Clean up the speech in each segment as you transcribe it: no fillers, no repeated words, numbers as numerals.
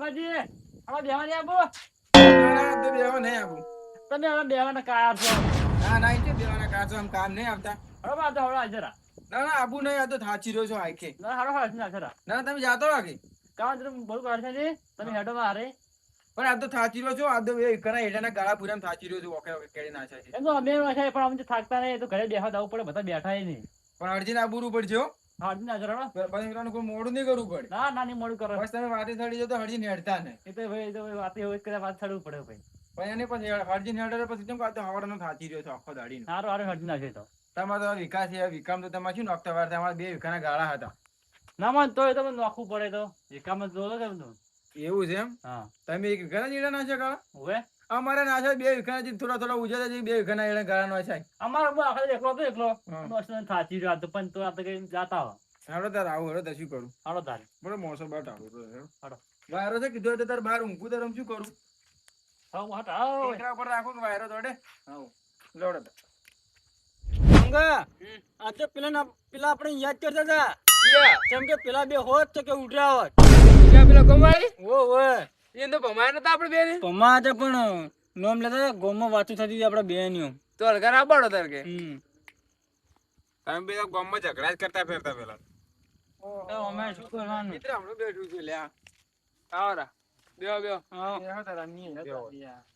કંકાજી આમાં બેહવા નહીં આપો. ના, તો બેહવા નહીં આપું. તમે હવે બેહવાના કાયા છો. ના, ના, ઈ કે બેહવાના કાચો આમ કામ નહીં આવતા. હવે આ તો હવે જરા. ના, ના, આબુ નહીં, આ તો થાચી રહ્યો છો આખે. ના હારો હારો ના જરા. ના, તમે જાતો વાગે. કામ તમે બહુ કાઢશે ને તમે હેડો માં હારે. પણ આ તો થાચી રહ્યો છો, આ તો એ ઘણા હેઠળના ગાળા પૂરામાં થાચી રહ્યો છું, ઓકે ઓકે કેડી નાખ્યા છે. એમ તો અમે વાછાય પણ અમે તો થાકતા નહીં એ તો ઘરે બેહવા જવું પડે બધા બેઠા નહીં. પણ અરજીને આબુરું પડશે હો. હા ના જરા. પછી પેલાનું કોઈ મોડું નહીં કરવું પડે. ના ના નહીં મોડું કરો. બસ તમે વાતે ચડી જાઓ તો હરજીને હેડતા નહીં. એ તો ભાઈ એ તો વાત એવું જ કરે વાત છડવું પડે ભાઈ. પણ એને પછી હરજીને હેડે પછી કેમ કે આ તો હવારનો થાચી રહ્યો છો આખો દાડીનો. હારો હારો હડી નાખે તો. તમારે તો વિકાસ છે, વિકામ તો તમારે શું નોખતા વાર તમારે 2 વીઘાના ગાળા હતા. ના મન તો એ તો નોખવું પડે તો એકામ જ જોલો કેમ તો. એવું છે એમ? હા તમે 1 વીઘાના જીડા નાખ્યા ગાળા? હવે અમારે નાખ્યા 2 વીઘાના જે થોડા થોડા ઉજાતા છે, 2 વીઘાના એડા ગાળા નાખ્યા. અમારો બહુ આખો એકલો તો એકલો હા. બસ ને થાચી રહ્યો આ તો પણ તો આ તો કઈ જાતા હો. હાલો તાર આવું હેડો તાર શું કરું? હાલો તારે બરો મોસો બાટ આવું તો હેડો. હાલો. વાયરો છે કીધું તો તાર બહાર ઊંઘું તાર આમ શું કરું? હા હટ આવો. ટેકરા પર રાખો કે વાયરો દોડે? આવો. લોડો તાર. ગંગા આ તો પેલા આપણે યાદ કરતા હતા કેમ કે પેલા બે હોત તો કે ઉડ્યા હોત પેલો કમાઈ ઓ ઓય એ તો ભમાય નતા આપણે બેને પમા હતા પણ નોમ લેતા હતા ગોમમાં વાતું થતી હતી આપડા બે ની તો હલકા ના પાડો તાર કે હમ તમે બે ગામમાં ઝઘડા જ કરતા ફેરતા પેલા તો અમે શું કરવાનું મિત્ર હમણાં બેઠું છું લ્યા આવરા બેહો બેહો હા બેહો તારા ની બેહો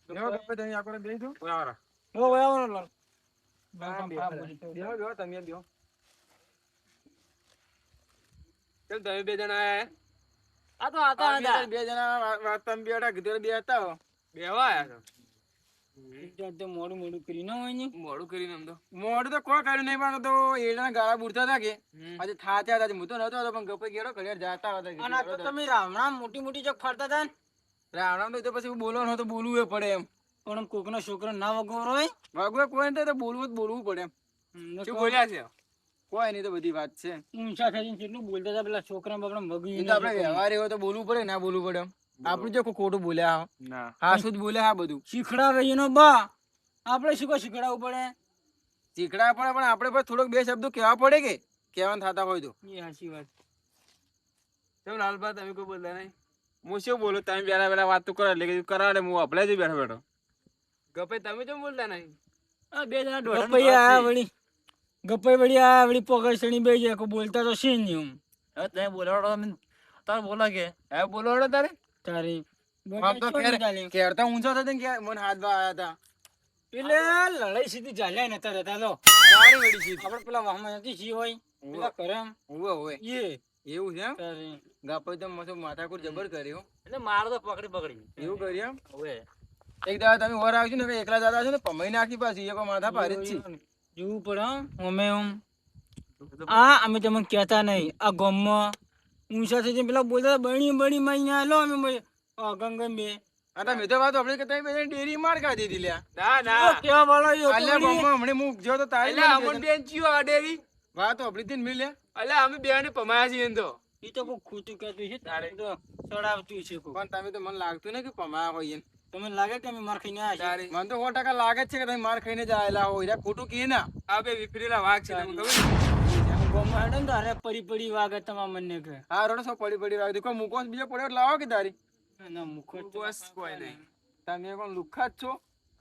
બેહો ગપ્પે તમે આકોને બેહી છો આવરા ઓ ઓય આવો લો બેહો બેહો તમે બેહો કેમ તમે બે જણા આયા આ તો આતા હતા. બે જણા વાત તમે બેઠા કીધું બે હતા હો બેહવા આયા છો તો મોડું મોડું કરી ના હોય ને મોડું કરીને આમ તો મોડું તો કોઈ કર્યું નહીં પણ તો એના ગાળા બુડતા હતા કે આજે થાચ્યા હતા હું તો નતો હતો પણ ગપ્પે ગેડો ઘડિયાળ જાતા હતા અને આ તો તમે રામણામ મોટી મોટી ચોક ફરતા હતા ને રાવણ તો પછી બોલવાનું હોય તો બોલવું એ પડે એમ પણ કોકનો છોકરો ના વગોરો હોય વાગવે કોઈ નહીં તો બોલવું પડે એમ શું બોલ્યા છે કોઈ નહીં તો બધી વાત છે ઊંચા થઈને કેટલું બોલતા હતા પેલા છોકરા બાપડા મગી એ તો આપણે વ્યવહાર એવો તો બોલવું પડે ના બોલવું પડે એમ આપણું જો કોઈ ખોટું બોલ્યા હા શું જ બોલ્યા હા બધું શીખડાવે એનો બા આપણે શું કો શીખડાવવું પડે શીખડા પડે પણ આપણે પર થોડોક 2 શબ્દો કહેવા પડે કે કહેવાનું થતા હોય તો એ સાચી વાત કેમ લાલભા તમે કોઈ બોલતા નહીં હું શું બોલું તમે બેઠા બેઠા વાત તો કરો એટલે કરાડે હું આપણે જ બેઠો બેઠો ગપે તમે કેમ બોલતા નહીં આ બે જણા ગપ્પઈ આયા વળી ગપ્પઈ વળી આયા વળી પકડ સણી બે જાય કોઈ બોલતા તો છે નહીં હવે તમે બોલાવડો તમે તાર બોલા કે હે બોલવાડો તારે તારી આમ તો કેરતા ઊંચો થતો ને કે મને હાથ બા આયા હતા એટલે લડાઈ સીધી ચાલ્યા નતા રહેતા તો સારી વડી છે આપણે પેલા વાહમાં નથી જી હોય પેલા કરમ ઓવે એ એવું છે એમ તારી ગાપે તો મસ્ત માથાકૂટ જબર કર્યો એટલે મારો તો પકડી એવું કર્યું એમ હવે એક દાડા તમે વર આવજો ને એકલા દાદા છો ને પમાઈ નાખી પાછી એક માથા ભારે જ છે જોવું પડે અમે આ અમે તમને કહેતા નહીં આ ગામમાં ઊંચા થઈ પેલા બોલતા બણી બણી માઈને આલો અમે ગંગા બે આ મેં તો વાત આપણે કે તમે બે ડેરી માર કાઢી દીધી લ્યા ના કેવા વાળો અલ્યા ગામમાં હમણે હું જો તો તારી અલ્યા અમન બેન ચિયો આ ડેરી વાત આપણી થી મિલ્યા અલ્યા અમે બેને પમાયા છીએ એમ તો એ તો કોઈ ખોટું કહેતું છે તારે તો ચડાવતું છે કોઈ પણ તમે તો મને લાગતું ને કે પમાયા હોય એમ તમને લાગે કે અમે માર ખાઈને આવ્યા છીએ મને તો 100% લાગે જ છે કે તમે માર ખાઈને જ આયેલા હોય યાર ખોટું કે ના આ બે વિપરીલા વાઘ છે તમને ખબર ગામમાં હેડો ને તારે પડી વાગે તમારા મનને કે હા રોડ સો પડી રાખી કોઈ મૂકો બીજો પડ્યો લાવો કે તારી ના મૂકો જ બસ કોઈ નહીં તમે કોણ લુખ્ખા જ છો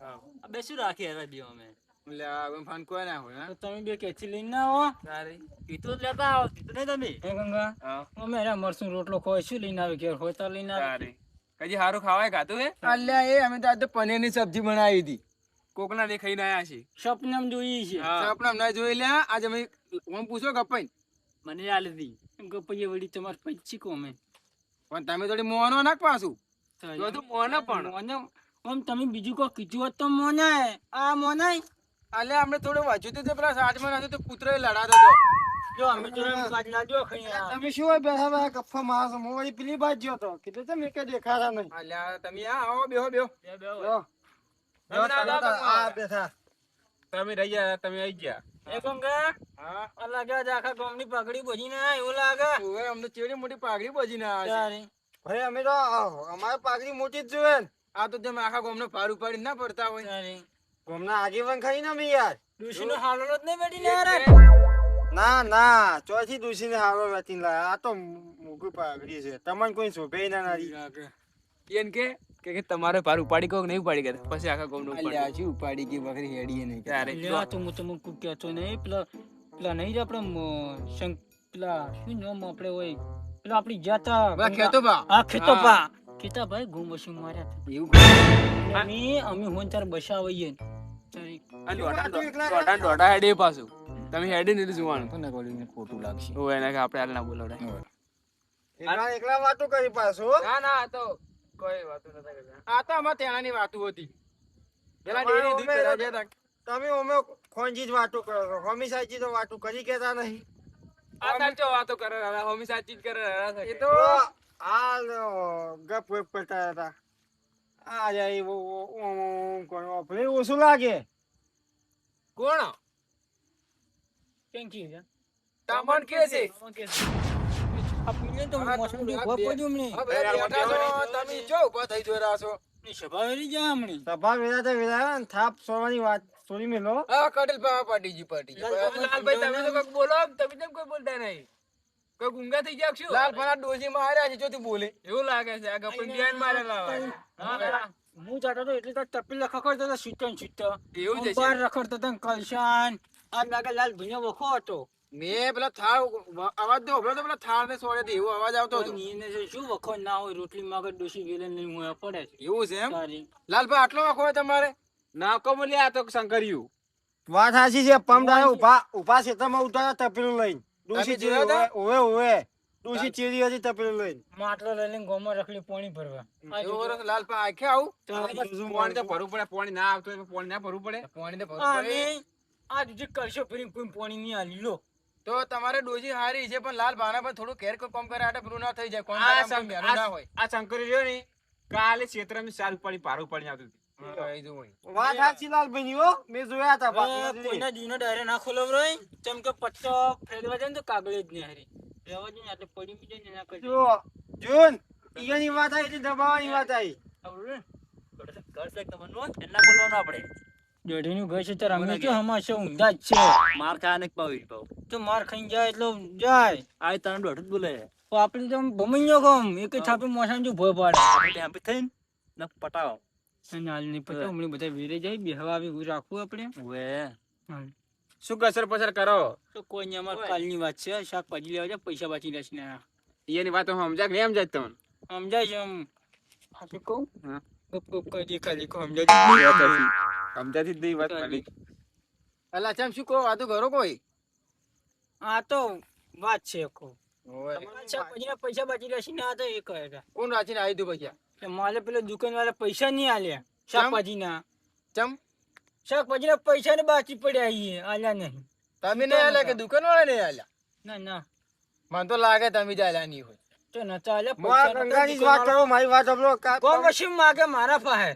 આ બે શું રાખી હવે બે અમે લ્યા હવે ફાન કોઈ ના હોય તો તમે બે કેચી લઈને ના આવો તારી કીધું જ લેતા આવો કીધું નહીં તમે હે ગંગા અમે એના મરસું રોટલો ખોય શું લઈને આવે ઘેર હોય તો લઈને આવે તારી કજી હારું ખાવાય ખાતું હે અલ્યા એ અમે તો આજે પનીરની સબ્જી બનાવી હતી કોકના ને ખાઈને આયા છે સપનામ જોઈએ છે આપણે હમણાં જોઈ લ્યા આજે અમે હું પૂછો ગપાઈ મને આ લીધી ગપૈયે વળી તમારે પૈસી કો અમે પણ તમે થોડી મોનો નાખ પાછું બધું મોને પણ મોને આમ તમે બીજું કોઈ કીધું હોત તો મોનાય આ મોનાય અલ્યા આપણે થોડું વાંચ્યું તો પેલા સાચમાં હતું તો કૂતરો લડાતો હતો જો અમે તો એમ કાજલા જો ખાઈ તમે શું હોય બેઠા બેઠા ગપ્પા મારશો હું વળી પેલી બાજુ ગયો તો કીધું તમે કે દેખાતા નહીં અલ્યા તમે આ આવો બેહો બેહો આ બેઠા તમે રહી ગયા તમે આવી ગયા એ ગંગા હા આ લાગે છે આખા ગામની પગડી બોજીને આયા એવું લાગે ઓય અમને ચેડી મોટી પાઘડી બોજીને આવે છે તારી ભાઈ અમે તો અમારે પાઘડી મોટી જ જોઈએ ને આ તો તમે આખા ગામનો પાર ઉપાડી ના પડતા હોય તારી ગામના આગેવાન ખાઈ ને અમે યાર ડુશીનો હાલો જ નહીં બેટી ને યાર ના ના ચોથી દુસી ને હારો વેચીને લાયા આ તો મોગું પાઘડી છે તમને કોઈ શોભે ના નારી એમ કે તમારે ભાર ઉપાડી કોક નહીં ઉપાડી ગયા પછી આખા ગામનો અલ્યા, ઉપાડી શું ઉપાડી ગઈ બકરી હેડીએ નહીં ત્યારે લ્યા, તો હું તમને કોઈ કહેતો નહીં. પેલા નહીં જ આપણે પેલા શું નામ આપણે હોય પેલા આપણી જાતા ખેતોબા હા ખેતાભાઈ ગુમસી માર્યા હતા. એવું અમે હોન તાર બસાવીએ દોઢા હેડે પાછું તમે હેડે ને જોવાનું તો ને કોલીને ખોટું લાગશે. ઓ એને કે આપણે હાલ ના બોલાવડે એકલા વાતો કરી પાછો. ના ના આ તો કોઈ વાતો નતા કરતા આ તો અમાર તેનાની વાતો હતી પેલા ડેરી દૂધ ભરાઈ ગયા તા. તમે અમે ખોંજી જ વાતો કરો છો, હોમી સાચી તો વાતો કરી કેતા નહીં. આ તાર ચો વાતો કરે રહ્યા હોમી સાચી જ કરે રહ્યા એ તો આ ગપ ગપ કરતા હતા. આ જાય કોણ ઓફરે ઓછું લાગે. કોણ થેન્ક યુ. તામણ કે છે આપણે તો મોસમ જો ભોપ પડ્યું મને. આ બધા બેઠા છો તમે જો ઊભા થઈ જોઈ રહ્યા છો સભા વેરી જા હમણી. સભા વેરા ને થાપ સોવાની વાત સોરી મેલો. આ કડલ પાટી લાલભાઈ તમે તો કઈક બોલો તમે કેમ કોઈ બોલતા નહીં કોઈ ગુંગા થઈ ગયા શું લાલભાઈ ડોસી માર્યા છે જોતી બોલે એવું લાગે છે આ ગપન ધ્યાન મારેલા હું જાતો તો એટલે તો ટપી લખડતો તો છૂટન છૂટતો એવું જ છે. બાર રખડતો તો કલશાન આ લાગે લાલ ભુણ્યો વખો હતો. મેં પેલા થાળ અવાજ દો તો પેલા થાળ ને સોડે એવો અવાજ આવતો હતો એને જે શું વખો ના હોય રોટલી માં ડોસી વેલન લઈને મોયા પડે છે. એવું છે એમ તારી લાલભાઈ આટલો વાંકો હોય તમારે ના કો બોલે આ તો શંકર્યું વાત સાચી છે. પમદારે ઉભા ક્ષેત્રમાં ઉતાર્યા તપેલું લઈને. ડોશી તમે જોયા ચીરી ઓવે ડોશી ચીરી હતી તપેલું લઈને. માટલો લઈને ગોમાં રખડી પાણી ભરવા. એવું વરસ લાલભાઈ આખે આવું પાણી તો ભરવું પડે, પાણી ના આવતું હોય તો પાણી ના ભરવું પડે. પાણી ને ભરવું પડે. અને આ જે કરશો ફરી કોઈ પાણી નહીં આલી લો. તો તમારે ડોજી હારી છે પણ લાલ ભાણા પર થોડું કેર કોમ કરે આટે પેલું ના થઈ જાય કોણ આ કામ મેનું ના હોય આ શંકરી રહ્યો ને કાલે ક્ષેત્રમાં ચાલ પાણી પારું પાણી આવતું હતું. હા, એ જો હોય. વાત સાચી લાલભાઈ ની હો. મેં જોયા હતા હવે બાકી કોઈના દીનો ડાયરે ના ખોલવ રહી જેમ કે પત્તો ફેરવા જાય ને તો કાગળ જ નહીં હારી રહેવા દે ને આટલે પડી બી જાય ને એના કરતા. જો જોન ઈયાની વાત આવી એટલે દબાવવાની વાત આવી. દોઢીનું ઘર છે તાર અમે ક્યાં હમાશે ઊંધા જ છે. માર ખાવા ને પાવી તો માર ખાઈને જાય એટલે જાય. આ તને દોઢ જ બોલે તો આપણે તો ભમૈયો ગમ એક થાપે મોસામ જો ભય પાડે ત્યાં પે થઈને ને પટાવો અને હાલ નહીં પતા હમણાં બધા વેરે જાય બેહવા આવી હું રાખવું આપણે. વે હાલ. શું કસર પસર કરો તો કોઈ નહીં અમાર કાલની વાત છે શાકભાજી લેવા જાય પૈસા બાકી રહેશે ને એની વાતો સમજાય કે નહીં સમજાય તમને? સમજાય છે એમ આપણે કહું હા. ગપ ગપ કરી ખાલી કહું સમજાય સમજાતી જ નહીં વાત ખાલી. અલા ચમ શું કહો આ તો ઘરો કોઈ આ તો વાત છે કહું ઓય. શાકભાજીના પૈસા બાકી રહેશે ને આ તો એ કહે છે કોણ રાચીને આવી તું પૈસા કે મારે પેલો દુકાન વાળા પૈસા નહીં આલ્યા શાકભાજીના ચમ શાકભાજીના પૈસા ને બાકી પડ્યા છીએ આલ્યા નહીં. તમે નહીં આલ્યા કે દુકાન વાળા નહીં આલ્યા ના ના મને તો લાગે તમે જ આલ્યા નહીં હોય તો નતા આલ્યા મારા પૈસા ગંગાની જ વાત કરો, મારી વાત સાંભળો. ગોમ વસીમ માગે મારા પાસે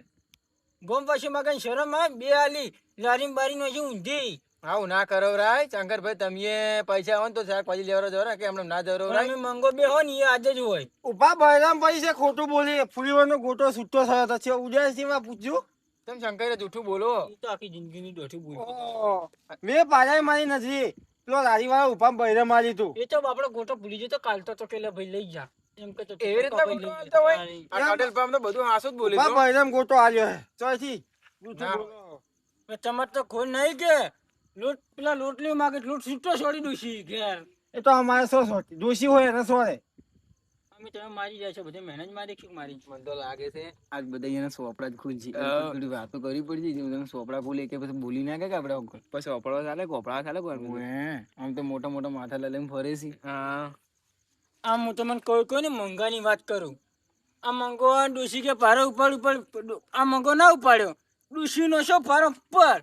ગોમ વસીમ માગે શરમ આવે બે આલી લારી બારી નો ઊંધી આવું ના કરો રાય શંકરભાઈ તમે પૈસા હોય ને તો શાકભાજી લેવાનો જરા કે હમણાં ના જરો રાય અમે મંગો બે હોય ને એ આજે જ હોય. ઉભા બહેરામ ભાઈ છે ખોટું બોલી. ફુલીવાનો ગોટો છૂટો થયો હતો છે. ઉદયસિંહમાં પૂછ્યું. તમે શંકરે જૂઠું બોલો ઈ તો આખી જિંદગીની દોઢી બોલી. ઓહ, મેં પાછા મારી નથી. પેલો લારી વાળા ઉભા બહેરા મારી તું. એ તો આપડે ગોટો ભૂલી જતો કાલતો તો કે લે ભાઈ લઈ જા એમ કે તો એવી રીતના ગોટો આલતા હોય? આ કાટેલ પામ તો બધું હાસું જ બોલી ઉભા તો. બહેરામ ગોટો આલ્યો હે. ચોથી જૂઠું ના. બોલો. તમારે તો ખોલ નહીં કે લોટ પેલા લોટલી માગે લોટ છૂટો છોડી દુશી ઘેર એ તો અમારે સો સોટી દોષી હોય એને સોરે. અમે તમે મારી જાય છે બધે મહેનત મારી કે મારી મને તો લાગે છે આજ બધા એના સોપડા જ ખુલજી થોડી વાતો કરી પડી છે તમે સોપડા બોલે કે પછી બોલી ના કે આપણે પછી ઓપડવા ચાલે ગોપડા ચાલે કોઈ આમ તો મોટા મોટા માથા લઈને ફરે છે. હા આમ હું તમને કોઈ ને મંગાની વાત કરું. આ મંગો ડુસી કે પારો ઉપાડ આ મંગો ના ઉપાડ્યો ડુસી નો શો પારો પર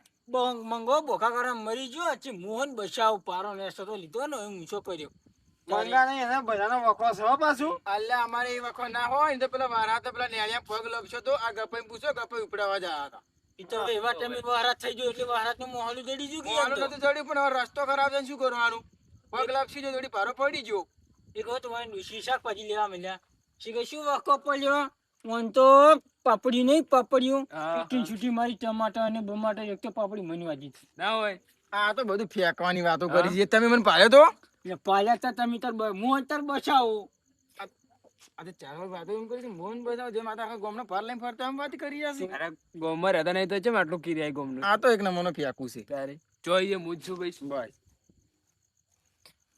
મંગો બોખા કરવા મરી ગયો અચ્છી મોહન બચાવ પારો નેસો તો લીધો ને હું ઊંચો કર્યો. મંગા નહીં એને બધાનો વખો છે પાછું. અલ્યા અમારે એ વખત ના હોય ને તો પેલા વારા તો પેલા નેળિયા પગ લપશો તો આ ગપાઈ પૂછો ગપાઈ ઉપડાવા જયા હતા ઈ તો એવા ટાઈમે વહારાત થઈ ગયો એટલે વહારાત નું મોહલું જડી ગયું કે એમ મારું તો. નતું ચડ્યું પણ હવે રસ્તો ખરાબ છે ને શું કરવાનું પગ લાપસી જો થોડી ભારો પડી ગયો એક વખત મારી ડુસી શાકભાજી લેવા મળ્યા શી કે શું વખો પડ્યો મને તો પાપડી નહીં પાપડીઓ છૂટી છૂટી મારી ટમાટર અને બમાટર એક તો પાપડી મને વાજી ના હોય આ તો બધું ફેંકવાની વાતો કરી છે તમે મને પાડ્યો તો એટલે પાલ્યા તા તમે તાર હું તાર બચાવો આ તો ચાર વાર વાતો એમ કરી છે મોહન બતાવ જેમ આ તો આખા ગામનો ભાર લઈને ફરતા એમ વાત કરી રહ્યા છે. અરે ગોમમાં રહેતા નહીં તો ચમ આટલું કિરિયાય ગોમનું આ તો એક નંબરનો ફેંકું છે. તારે જોઈએ હું જ છું ભાઈ બસ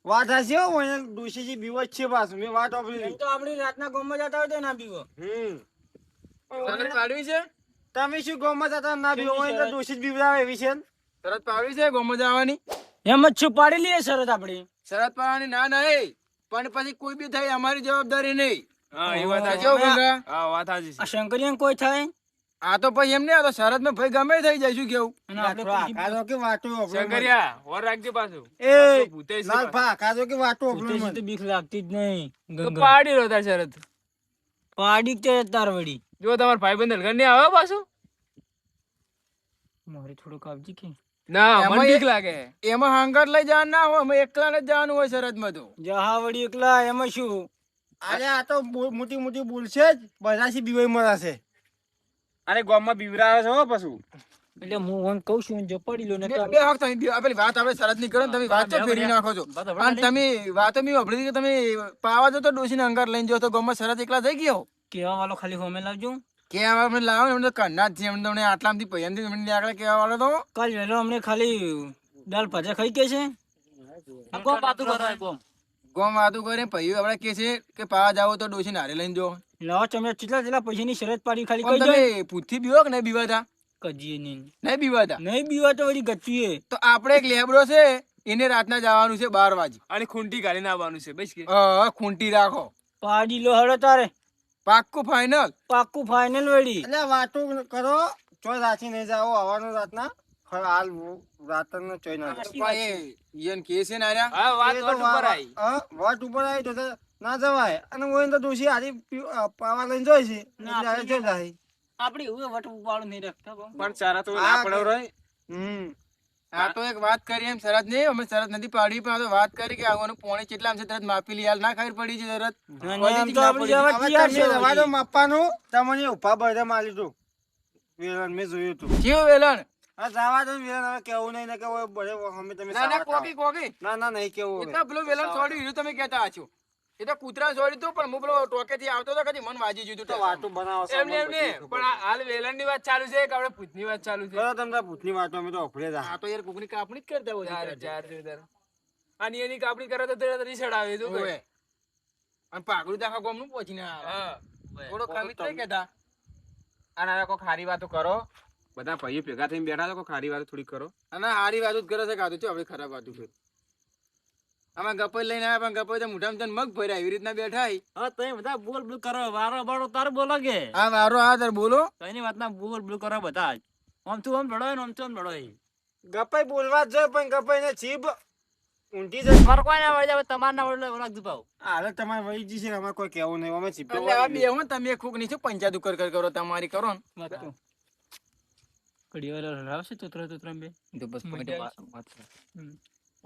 વાત હાચી હો, મને ડોશીજી બીવો જ છે પાછું. મેં વાત સાંભળી એમ તો આપણી રાતના ગામમાં જતા હોય તો ના પીવો. શરત પાડવી છે તમે શું ગામમાં જતા ના બીવો હોય તો ડોશી જ બીવડાવે એવી છે ને? શરત પાડવી છે ગોમમાં જવાની એમ જ છુપાડી લઈએ શરત આપણી. શરત પાડવાની ના નહીં પણ પછી કોઈ બી થાય અમારી જવાબદારી નહીં. હા એ વાત સાચી અમે- હો ગંગા. હા વાત સાચી આ છે. શંકરિયાને કોઈ થાય આ તો પછી એમ નહીં, આ તો શરત માં ભાઈ ગમે થઈ જાય શું કેવું. અને આપણે થોડા આખા દો કે વાતો આપણે મને. શંકરિયા વર રાખજે પાછું એ ભૂતે છે લાલ ભા આખા દો કે વાતો આપણે ભૂતેથી મને. તો બીક લાગતી જ નહીં. તો ગંગા. પાડી લો તાર શરત. પાડી તે તાર વળી. જો તમાર ભાઈ બંધ ઘર નહીં આવે પાછું મારે થોડુંક આપજી કે ના એમાં મને બીક એ- લાગે. એમાં હાંગર લઈ જવાનું ના હોય, એમાં એકલાને જ જવાનું હોય શરતમાં તો. જહા વળી એકલા એમાં શું. અરે આ તો મોટી મોટી બોલશે જ બધાથી બીવાઈ મરાશે. અરે ગામમાં બીવરાવે છે હો પાછું. એટલે હું ઓન કહું છું જો પડી લો ને તો બે હક તમે બે- આ પેલી વાત આપણે શરત ની કરો ને તમે વાત તો ફેરવી નાખો છો. અને તમે વાતો બી વાપરી કે તમે પાવા જો તો ડોશીને અંગાર લઈને જો તો ગામમાં શરત એકલા થઈ ગયો કેવા વાળો ખાલી હોમે લાવજો. કે આપણે લાવો ને એમને તો કરના જ છે એમને તમને આટલામાંથી પૈયાથી એમને આગળ કહેવા વાળો તો કાલ વહેલો અમને ખાલી દાલ ભાજા ખાઈ કે છે. કોમ પાતું કરો કોમ. ગોમ વાતું કરે પૈયું આપણે કે છે કે પાવા જાવ તો ડોશીને હારે લઈને જો. લાવો તમે કેટલા પૈસાની શરત પાડી ખાલી પણ કહી દો. તમે પૂછથી બીવો કે નહીં બીવાતા? કજીએ નહીં નહીં બીવાતા નહીં બીવા તો વળી ગચ્ચીએ. તો આપણે એક લેબડો છે એને રાતના જવાનું છે 12 વાગે અને ખૂંટી કાઢીને આવવાનું છે બસ કે ખૂંટી રાખો પાડી લો હળો તારે પાક્કું ફાઇનલ. પાક્કું ફાઇનલ વળી. એટલે વાતો કરો ચોય રાચી નહીં જાઓ આવવાનું રાતના. હાલ રાતનો ચોય ના જાઓ. ઈયન કે છે ને આર્યા એ તો વાત ઉપર આવી તો ના જવાય. અને હું તો ડોશી હારી પાવા લઈને જોઈ છે ના, એટલે હારે જો જાય. આપણે એવું વટ ઉપાડું નહીં રાખતા બહુ. પણ સારા તો ના પડ્યો રે. આ તો એક વાત કરી એમ શરત નહીં અમે શરત નથી પાડી પણ આ તો વાત કરી કે આવવાનું પોણે કેટલા છે તરત માપી લઈ હાલ ના ખબર પડી છે તરત ના, ના, એમ તો આપણે જવા હવે તૈયાર તમે છે રવા દો વળી. માપવાનું. તમને ઉભા બધે મારી તું વેલણ મેં જોયું તું. કેવું વેલણ હા જવા દો ને વેલણ. હવે કેવું નહીં ને કે હવે બધે અમે તમે ના ના સાવા કોકી ખાઓ. કોકી ના ના નહીં કેવું એ હવે. તો પેલો વેલણ છોડ્યું એનું તમે કહેતા હશો. એ તો કૂતરા છોડ્યું તું પણ હું પેલો ટોકે થી આવતો હતો કદી મન વાજી ગયું તો તું વાતો બનાવો છો, એમને અમને એમને બધી ખબર. પણ આ હાલ વેલણ ની વાત ચાલુ છે કે આપણે ભૂતની વાત ચાલુ છે? કરો તમે તાર ભૂતની વાતો અમે તો અફડે જા. આ તો યાર કોકની કાપણી જ કરતા હોય અને એની કાપણી કરે તો તરત રીસડ આવે તો અને પાઘડું તો આખા ગામનું પહોંચીને આવે થોડો ખમીત નહીં કહેતા. અને આ કોઈ ખારી વાતો કરો. બધા ભાઈઓ ભેગા થઈને બેઠા છો, કોઈ ખારી વાતો થોડી કરો. અને હારી વાતો જ કરે છે કાતું છે આપણે ખરાબ વાતો છે. અમે ગપઈ લઈને આવ્યા પણ ગપઈ તો મોઢામાં તને મગ ભર્યા એવી રીતના બેઠા હી. હા તમે બધા બોલ બોલ કરો વારો બારો તાર બોલો કે આ વારો આ તાર બોલો કઈની વાતના બોલ બોલ કરો બધા જ. આમ તું આમ લડો ને આમ તું આમ લડો. ગપાઈ બોલવા જ જોઈએ પણ ગપાઈ ને જીભ ઊંધી જાય. તમારે કોઈ ના વળે તમારે ના વળે રાખજો ભાવ. હાલે તમારે વહી જી છે ને અમારે કોઈ કહેવું નહીં. અમે જીભ એટલે આ બે હું તમે ખોક નહીં છો પંચાયત કર કર કરો તમારી કરો ને વાત તો. ઘડી વાર હરાવશે તોતરા બે. તો બસ મજા વાત આવશે. વાત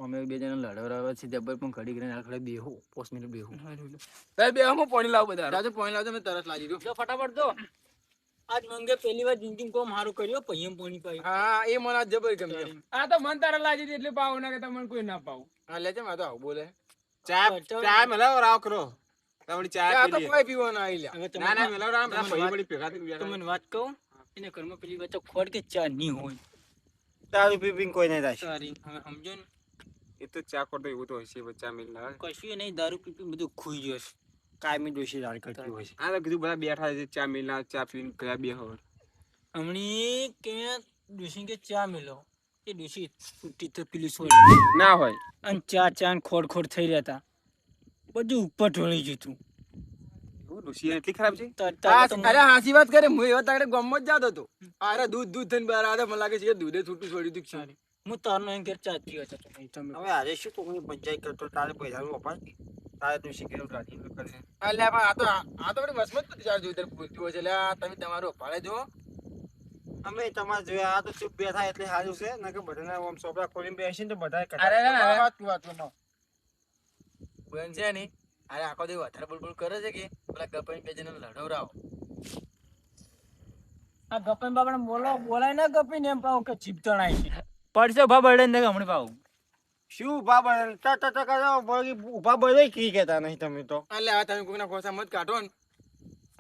અમે બે જણા લડવરાવા છે જબર પણ ઘડી કરીને આખડે બેહો 5 મિનિટ બેહો બે હું પાણી લાવ બધા રાજો પાણી લાવ તો મેં તરત લાવી દઉં. જો ફટાફટ દો. આજ મંગે પહેલી વાર જિંદગી કોમ હારું કર્યો પૈયમ પોણી પાઈ. હા એ મને આ જબર ગમ્યું. આ તો મન તારા લાગી હતી એટલે પાવ ના કે તમને કોઈ ના પાવ. હા લેજે માં તો આવું બોલે ચા મેલાવો રાવ કરો. તમારી ચા આ પી તો લે. કોઈ પીવાના આઈ લ્યા. હવે તમે ના ના મેલાવો રાવ. બધા ભાઈઓ વળી ભેગા થઈને બેઠા. તમને વાત કહું એને ઘરમાં પેલી વચ્ચે ખોડ કે ચા નહીં હોય. દારૂ પી પીને કોઈ નહીં થાય. સારી હવે સમજો ને એ તો ચા કરતો એવું તો હશે બચ્ચા મિલ ના. કશું નહીં દારૂ પી પી બધું ખુઈ જશે. કાયમી દોશી દાળ કરતી હોય છે. આ તો કીધું બધા બેઠા છે ચા મિલ ના ચા પીને કયા બે હવે. હમણી કે ડુસી કે ચા મિલો એ ડુસી તૂટી તો પેલી છોડી ના હોય. અને ચા ને ખોડ ખોડ થઈ રહ્યા હતા બધું ઉપર ઢોળી જતું. દોશી એટલી ખરાબ છે. અરે હાસી વાત કરે હું એવા તારે ગામમાં જ જાતો હતો. અરે દૂધ થઈને બહાર આવ્યો મને લાગે છે કે દૂધે છૂટું છોડી દીધું છે. હું તારનો એમ ઘેર ચા પીવો હતો તમે હવે આજે શું કોકની પંચાયત કરતો તારે પૈસા વપાય. તારે દોશી કેવું રાજી કરે. એટલે પણ આ તો બધી મસ્મત બધી ચાર જોઈ પૂછતું હોય છે એટલે આ તમે તમારું પાડે જો અમે તમારે જોયા આ તો ચૂપ બેઠા એટલે સારું છે ને કે બધાને આમ સોપડા ખોલીને બેસીને તો બધા અરે વાત બેન છે ને અરે આખો દિવસ વધારે બોલ કરે છે કે પેલા ગપાઈ બે જણા લડવરાવો. આ ગપન બાપા બોલાય ના ગપીને એમ પાઉં કે ચીપ તણાય છે. પડશે ઉભા બળે ને હમણાં પાવ. શું ઊભા બને ટા કરો ઊભા બને કી કહેતા નહીં તમે તો એટલે આ તમે કોઈના ખોસા મત કાઢો ને.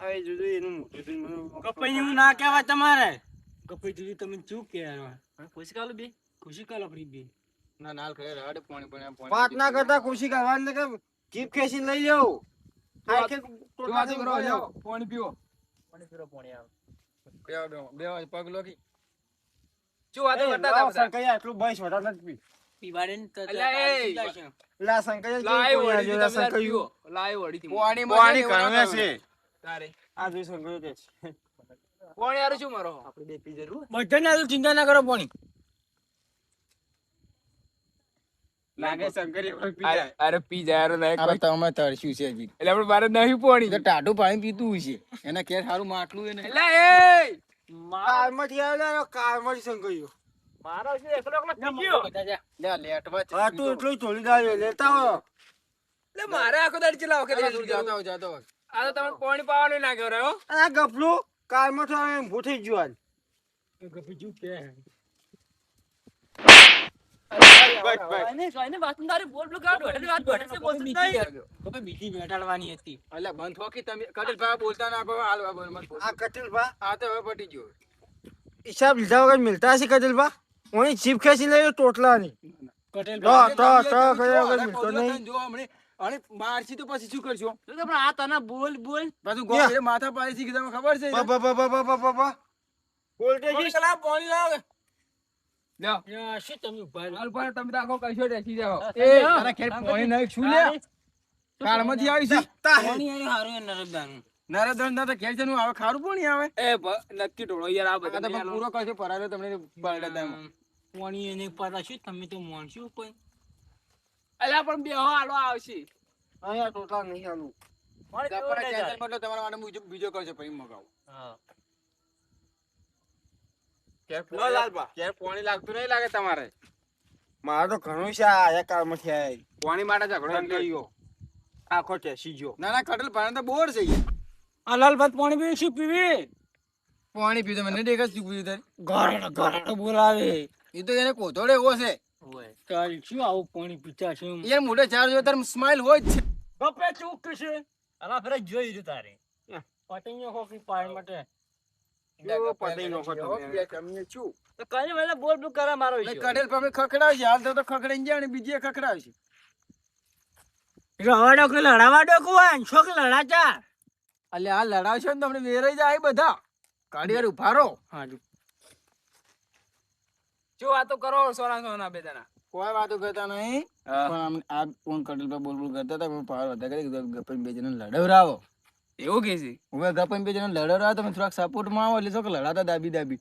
હવે જુદું એનું મોટું થઈને મને કપાઈ એવું ના કહેવાય તમારે. કપાઈ જુદી તમે શું કહેવા? ખુશી કાલું બે ખુશી કાલ આપણી બે. ના નાલ કરે રાડે પાણી પાણી વાત ના કરતા ખુશી કરવાની ને કે જીપ ખેંચીને લઈ જાઓ આખે ટોટલા પાણી પીવો પાણી પીરો પાણી આવે બે પગ લોકી શું વાતો કરતા હતા બધા? શંકરિયા એટલું બસ વધારે નથી પી પીવાડે ને તો અલ્યા એ લા શંકરિયા લાય જેવું વળી કોઈ તમે આજે તાર પીવો. શંકરિયું લાય વળી થી. પાણી કણવે છે તારે આ જો શંકરિયો કે છે કોણ યાર શું મારો? આપણે બે પી જરૂર બધાને આટલું ચિંતા ના કરો પાણી. લાગે શંકરિયો પી જાય અરે પી જાય યાર અરે તમે તરસ્યું છે હજી એટલે આપણે બારે નહીં પોણી તો ટાઢું પાણી પીતું હશે એના ઘેર સારું માટલું એને એટલે એ કારમાંથી આવેલા કારમાંથી શંકરિયો મારો છે એકલો એકલો પી ગયો બધા જા. લે લેટવા હા તું એટલું થોડી દાડે લેતા હો એટલે મારે આખો દાડી ચલાવો કે જાતો હોય, જાતો હોય. આ તો તમે પાણી પાવાનું ના કહેવાય હો. આ ગપલું કારમાં તો હવે ઊભું થઈ ગયું કપી શું કે? સોયને વાત તારી બોલ બોલ કાઢો એટલે વાત ઘટે છે બોલ નહીં કપી બીજી બેટાડવાની હતી. અલ્યા બંધ થો કે તમે કટેલ ભાઈ બોલતા ના કહો હાલ હવે મત બોલ. આ કટિલભા આ તો હવે પટી ગયો હિસાબ લીધા વગર મિલતા હશે કટિલભા ઓની જીપ ખેંચી લઈ ટોટલાની પટેલ તો કર્યા વગર મિલતો નહીં જો હમણે અને મારસી તો પછી શું કરશો તો પણ આ તને બોલ બોલ પાછું ગોળ માથા પાડી શીખી તમને ખબર છે બાબા વોલ્ટેજ પાણી લાવ લ્યો યા, શું તમે ઉભા રહો? હાલ પર તમે તો આખો કશો બેસી જાઓ. એ તારા ખેર પાણી નહીં શું લે કાળમાંથી આવી છે પાણી આને હારું એ નરકદાનું. નરેન્દ્ર ના તો ખેર છે નું આવે ખારું પાણી આવે એ નક્કી ટોળો યાર આ આ તો બધા પણ પૂરો કરશે પરાયો તમને બરડા પાણી એને પતા શું તમે તો માણસો કોઈ. અલ્યા પણ બે હાલો આવશે. અહીંયા ટોટલા નહીં આલું મતલબ તમારા માટે બીજો કરશે પછી મગાવો હા લો લાલબા ખેર પાણી લાગતું નહીં લાગે તમારે મારે તો ઘણું છે આ કારમાંથી આયા પાણી માટે ઝઘડો શંકરિયો આખો ટેસી ગયો ના ના કટલ પાણી તો બોર છે યાર. આ લાલભાત પાણી પીવી શું પીવી? પાણી પીધું મને દેખાય શું પીધું તારે ઘરાટો બોલાવે. એ તો એને કોથળે એવો છે ઓય તારી શું આવું પાણી પીતા છે? યાર મોઢે ચાર જો તાર સ્માઈલ હોય જ છે ગપે ચૂક છે. અલા ફરે જોઈ રહ્યું તારે પતંગિયો હોકી પાણી માટે. જો પતી નો ખતો તમને શું તો કઈ મને બોલ બોલ કરે મારો એટલે ઈશ્યો. કટેલ પામે ખખડાવશે હાલ તો ખખડાઈને જાય ને બીજી ખખડાવશે રવાડો કે લડાવાડો કોઈ છોક લડાચા. એટલે આ લડાવશો ને તમને વેરાઈ જાય બધા કાઢી ઉભા રહો શું વાતો કરો સોના સોના બે જણા? કોઈ વાતો કરતા નહીં પણ આ કોણ કટેલ પર બોલ બોલ કરતા હતા પણ પાર હતા કરી ગપન બે જણા લડવરાવો એવું કે છે હવે ગપન બે જણા લડવરાવો તમે થોડાક સપોર્ટમાં આવો એટલે શું કે લડાતા દાબી દાબી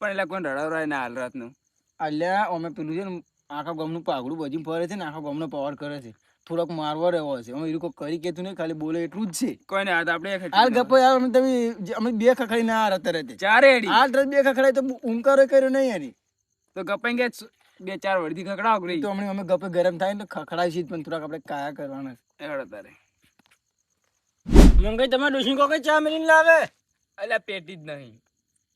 પણ એટલે કોઈ રડાવરાય ના હાલ રાતનું. અલ્યા અમે પેલું છે ને આખા ગામનું પાઘડું બજી ફરે છે ને આખા ગામનો પાવર કરે છે થોડોક મારવા રહેવો છે અમે એ લોકો કરી કેતું નહીં ખાલી બોલે એટલું જ છે કોઈ ને હાથ આપણે હાલ ગપ્પો યાર અમે તમે અમે બે ખખડી ના હાર અત્યારે ચારે એડી હાલ તો બે ખખડાય તો ઊંકારો કર્યો નહીં યાર તો ગપાઈ ગયા બે ચાર વડથી ખકડાવ ગઈ તો હમણાં અમે ગપ્પે ગરમ થાય ને તો ખખડાય છે જ પણ થોડાક આપણે કાયા કરવાના છે. એવડો તારે મંગાઈ તમે ડોશી કો કે ચા મેલીને લાવે. અલ્યા પેટી જ નહીં.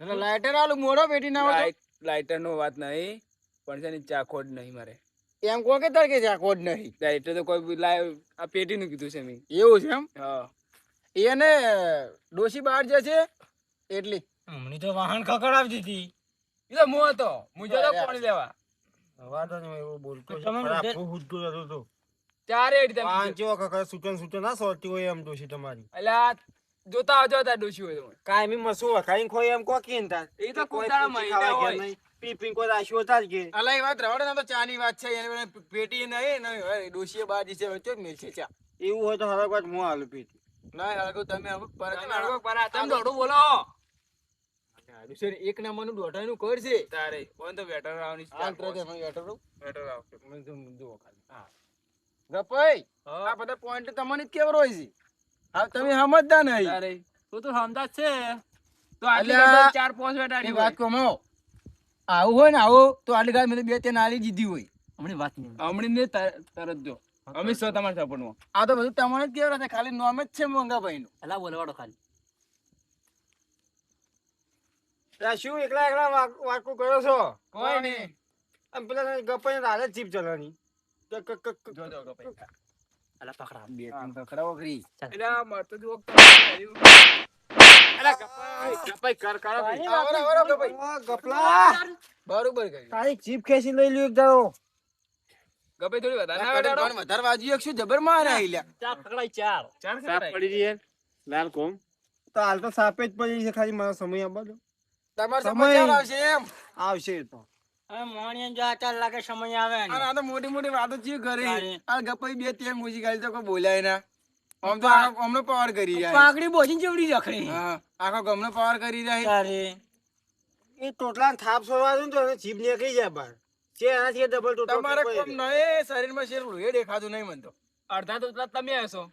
એટલે લાઇટર આલું મોડો પેટી ના હોય લાઇટર નો વાત નહીં પણ છે ને ચાખોડ નહીં મારે. તો એમ કહો કે તાર કે ચાખો જ નહીં લાઇટર તો કોઈ આ પેટી નું કીધું છે મેં. એવું છે એમ હા એને ડોશી બહાર જશે એટલી હમણી તો વાહન ખકડાવી દીધી. એ તો હું હતો હું જતો પાણી લેવા. વાત જ એવો બોલતો તમે બધે- હુદ્દો હતો તો ચારે એડી તમે પાંચો કકા સૂચન ના સોટી હોય એમ ડોશી તમારી અલ્યા જોતા આવજો તાર ડોશી હોય તો. કાયમી મસુ વખાઈને ખોઈ એમ કો કીન તાર એ તો કુતાળા મહિને હોય. પીપિંગ કોઈ રાશિઓ તાર કે અલા એ વાત રવડે ના તો ચાની વાત છે એને પેટી નહીં નહીં ડોશીએ બહાર જશે વચ્ચે જ મેલશે ચા એવું હોય તો હરક વાત હું હાલું પીતી ના હળગો તમે હવે પર તમે હળવો પરા, તમે દોડું બોલો એક નંબરનું દોઢાઈનું કર છે તારે કોણ તો વેટર આવવાની છે. હાલ ટ્રકે ભાઈ બેઠો રહો વેટર આવ. મને તો જુઓ ખાલી હા ગપાઈ આ બધા પોઈન્ટ તમને જ કેવરો હોય છે હા તમે સમજતા નહીં તારે તું તો સમજા જ છે તો આટલી અલ્યા, ગાડી ચાર પાંચ એ વેટાડી વાત કહો આવું હોય ને આવું તો આટલી ગાડી મેં બે ત્રણ આલી જીધી હોય હમણાં વાત નહીં હમણાં ને તરત જો અમે સો તમારા સપોર્ટમાં. આ તો બધું તમને જ કેવરો છે ખાલી નોમ જ છે મંગાભાઈ નું અલા બોલવાડો ખાલી શું એકલા એકલા વાકું કરો છો કોઈ નહીં આમ પેલા ગપાઈને રાલે જીપ ચલાવવાની જો જો ગપાઈ અલા પકડા બે ત્રણ કકડાઓ કરી એટલે આ મારતો જો વખત અલા ગપાઈ કર કર આવરો ગપાઈ ગપલા બરોબર કરી તારી જીપ ખેંચી લઈ લ્યો એક દાડો ગપે થોડી વધારે ના વેડાડો. વધારે વાજી શું જબર મારે આઈલા ચાર પકડાય ચાર ચાર સાપ કરાય. પડી રહી લાલ કોમ તો હાલ તો સાપે જ પડી છે ખાલી મારો સમય આપવા દો તમારે સમય. સમજ આવશે એમ આવશે એ તો હવે મોણિયાને જો આચાર લાગે સમય આવે ને. અને આ તો મોટી મોટી વાતો ચી કરી તારે. આ ગપાઈ બે તેમ મૂજી ગાલી તો કોઈ બોલાય ના આમ તો અમને પાવર કરી જાય પાઘડી બોજીને જેવડી રખડી. હા આખો ગમને પાવર કરી જાય તારે એ ટોટલા થાપ છોડવા દો ને તો એને જીભ નીકળી જાય બહાર છે એનાથી ડબલ ટોટલ તમારે કોમ નય શરીરમાં શેર લોહી દેખાતું નહીં મને તો અડધા તો એટલા તમે હશો.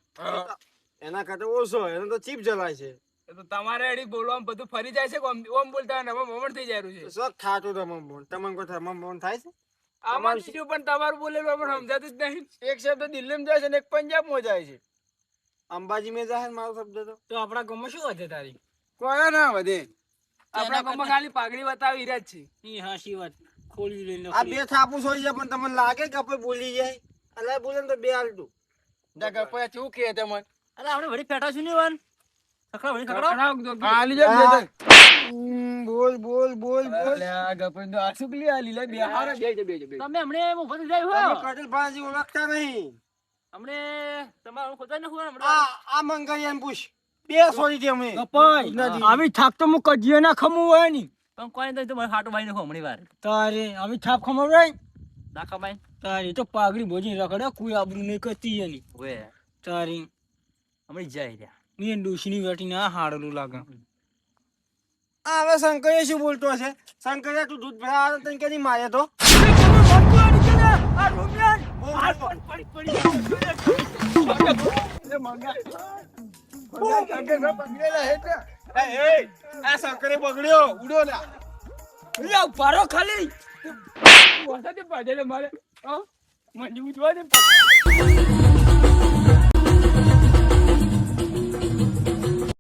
એના કરતા ઓછો એનો તો ચીપ જલાય છે એ તો તમારે એડી બોલવામાં બધું ફરી જાય છે કે ઓમ બોલતા હોય ને હવે મોમણ થઈ જાય રહ્યું છે. શોખ થાતો તમામ બોન તમને કોઈ તમામ બોન થાય છે આમાં બીજું પણ તમારું બોલેલું પણ સમજાતું જ નહીં. એક શબ્દ દિલ્હીમાં જાય છે ને એક પંજાબમાં જાય છે અંબાજી મેં જાય મારો શબ્દ તો આપણા ગામમાં શું વધે તારી? કોઈ ના વધે આપણા ગામમાં ખાલી પાઘડી બતાવી રહ્યા જ છે. ઈ હાચી વાત. ખોલી લઈને આ બે થાપુ છોડી જાય પણ તમને લાગે કે આપણે બોલી જાય અલા બોલે ને તો બે હાલતું જા ગપાઈ ચૂક કે તમને અલા આપણે વળી પેટા છું ને વન ખકડા વળી ખકડા ખકડાવ દો કે. આલી જો બે બોલ બોલ બોલ બોલ અલ્યા ગપાઈ તો આ સુકલી આ લીલા બે હારે બે બે તમે હમણે ઉભા થઈ જાય તમે હો કટેલ ભાજી ઓળખતા નહીં હમણે તમારું ખોતા ન હોય હમણે આ મંગળિયાને પૂછ બે છોડી દે અમે કપાઈ આવી થાપ તો હું કજીએ ના ખમું હોય ની. પણ કોઈ તો મને હાટો ભાઈ નાખો હમણી વાર તારે આવી થાપ ખમવડાય દાખા ભાઈ તારી તો પાઘડી બોજીને રખડે કોઈ આબરૂ નહીં કરતી એની. ઓએ તારી હમણી જાય રહ્યા ની ડોશીની વેટીને આ હાડલું લાગે. હવે શંકરિયા શું બોલતો હશે શંકરિયા તું દૂધ ભરા આવે તને કેની મારે તો આ શંકરે બગડ્યો ઉડો ના લ્યા પારો ખાલી વરસાદે પાડેલો મારે. મંજુ જોવા દે.